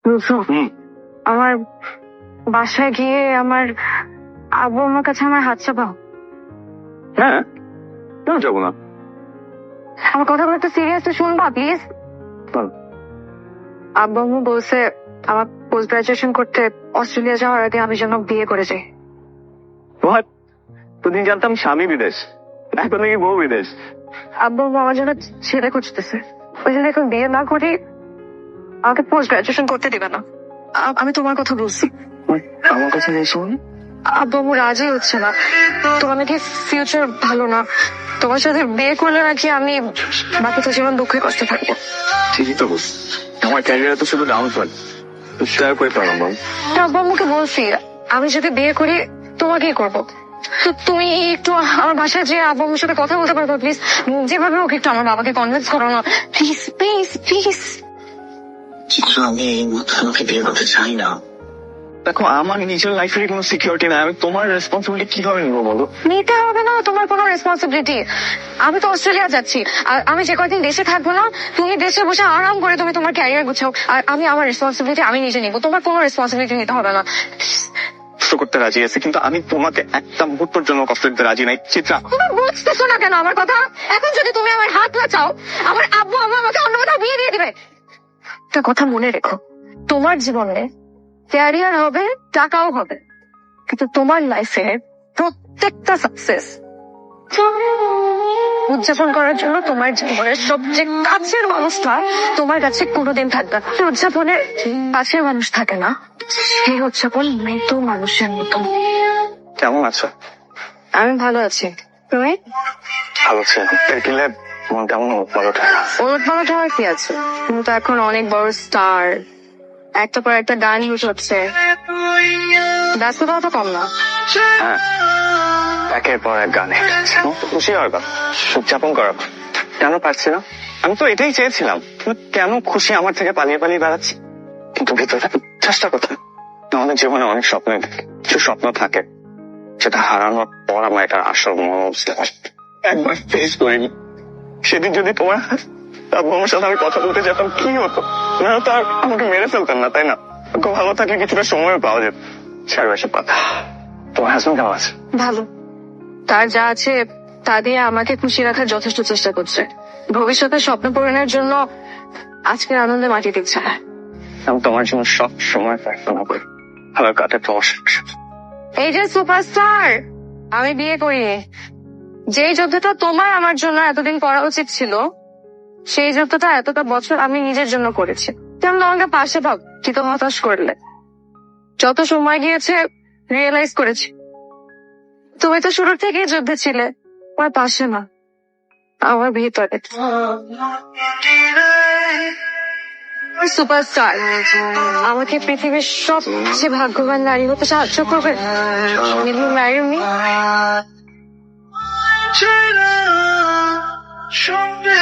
রুসু, আমার বাসায় গিয়ে আমার আব্বু আমার কাছে আমার হাত চাপাও। হ্যাঁ, কেন যাবো না? আমার কথাগুলো একটু সিরিয়াসলি শুনবা প্লিজ। আব্বু আম্মু বলছে আমার পোস্ট গ্রাজুয়েশন করতে অস্ট্রেলিয়া যাওয়ার আগে আমি যেন বিয়ে করে যাই। তোদিন জানতাম স্বামী বিদেশ, এখন নাকি বউ বিদেশ। আব্বু আম্মু আমার জন্য ছেলে খুঁজতেছে, ওই জন্য এখন বিয়ে না করি আমাকে পোস্ট গ্রাজুয়েশন করতে দিবে না। আমি তোমার কথা বলছি। আমার কাছে শোন, আব্বু আম্মু রাজি হচ্ছে না। তোমার নাকি ফিউচার ভালো না, তোমার সাথে বিয়ে করলে নাকি আমি বাকিটা জীবন দুঃখে কষ্টে থাকবো। ঠিকই তো বল, আমার ক্যারিয়ার তো শুধু ডাউনফল, তো শেয়ার করে পারলাম বল। আব্বু আম্মুকে বলছি আমি যদি বিয়ে করি তোমাকেই করবো। তো তুমি একটু আমার বাসায় যে আব্বু আম্মুর সাথে কথা বলতে পারবো প্লিজ? যেভাবে হোক একটু আমার বাবাকে কনভিন্স করো না প্লিজ প্লিজ প্লিজ। চিত্র, আমি এই মুহূর্তে আমাকে বিয়ে করতে চাই না। দেখো, আমার নিজের লাইফের কোনো সিকিউরিটি নাই, আমি তোমার রেসপন্সিবিলিটি কিভাবে নিবো বলো? নিতে হবে না তোমার কোনো রেসপন্সিবিলিটি। আমি তো অস্ট্রেলিয়া যাচ্ছি, আর আমি যে কয়েকদিন দেশে থাকবো না, তুমি দেশে বসে আরাম করে তুমি তোমার ক্যারিয়ার গুছাও, আর আমি আমার রেসপন্সিবিলিটি আমি নিজে নিবো। তোমার কোনো রেসপন্সিবিলিটি নিতে হবে না। কষ্ট করতে রাজি আছে, কিন্তু আমি তোমাকে একটা মুহূর্তের জন্য কষ্ট দিতে রাজি নাই। চিত্রা, তুমি বুঝতেছো না কেন আমার কথা? এখন যদি তুমি আমার হাত না চাও, আমার আব্বু আম্মু আমাকে অন্য কোথাও বিয়ে দিয়ে দিবে। একটা কথা মনে রেখো, তোমার জীবনে ক্যারিয়ার হবে, টাকাও হবে, কিন্তু তোমার লাইফে প্রত্যেকটা সাকসেস উদযাপন করার জন্য তোমার জীবনের সবচেয়ে কাছের মানুষটা তোমার কাছে কোনোদিন থাকবে না। উদযাপনের কাছের মানুষ থাকে না, সেই উদযাপন মৃত মানুষের মতো। কেমন আছো? আমি ভালো আছি, তুমি? ভালো আছে। কিলে মন কেমন ভালোটা? ওলট পালট হওয়ার কি আছে? তুমি তো এখন অনেক বড় স্টার, একটা পর একটা গান ইউজ হচ্ছে, ব্যস্ততাও তো কম না। হ্যাঁ, একের পর এক গানে খুশি হওয়ার কথা, উদযাপন করার। কেন পারছি না? আমি তো এটাই চেয়েছিলাম, কেন খুশি আমার থেকে পালিয়ে পালিয়ে বেড়াচ্ছি? কিন্তু ভিতরে চেষ্টা করতে, আমাদের জীবনে অনেক স্বপ্ন থাকে, কিছু স্বপ্ন থাকে সেটা হারানোর পর আমার এটার আসল মনোবস্থা একবার ফেস করিনি। সেদিন যদি তোমার আব্বু আমার সাথে আমি কথা বলতে যেতাম কি হতো? না তো আর আমাকে মেরে ফেলতেন না, তাই না? খুব ভালো থাকলে কিছুটা সময় পাওয়া যেত। চারপাশে পাতা। তোমার হাজবেন্ড কেমন আছে? ভালো, তার যা আছে তা দিয়ে আমাকে খুশি রাখার যথেষ্ট চেষ্টা করছে। ভবিষ্যতের স্বপ্ন পূরণের জন্য আজকের আনন্দে মাটি দিচ্ছে না। আমি তোমার জন্য সব সময় প্রার্থনা করি ভালো কাটে তোমার সাথে। এই যে সুপারস্টার, আমি বিয়ে করিনি। যেই যুদ্ধটা তোমার আমার জন্য এতদিন করা উচিত ছিল, সেই যুদ্ধটা এতটা বছর আমি নিজের জন্য করেছি। তেমন আমাকে পাশে ভাব, কি তো হতাশ করলে। যত সময় গিয়েছে রিয়েলাইজ করেছি তুমি তো শুরু থেকেই যুদ্ধে ছিলে, আমার পাশে না, আমার ভিতরে। সুপারস্টার, আমাকে পৃথিবীর সবচেয়ে ভাগ্যবান নারী হতে সাহায্য করবে। Will you marry me? সঙ্গে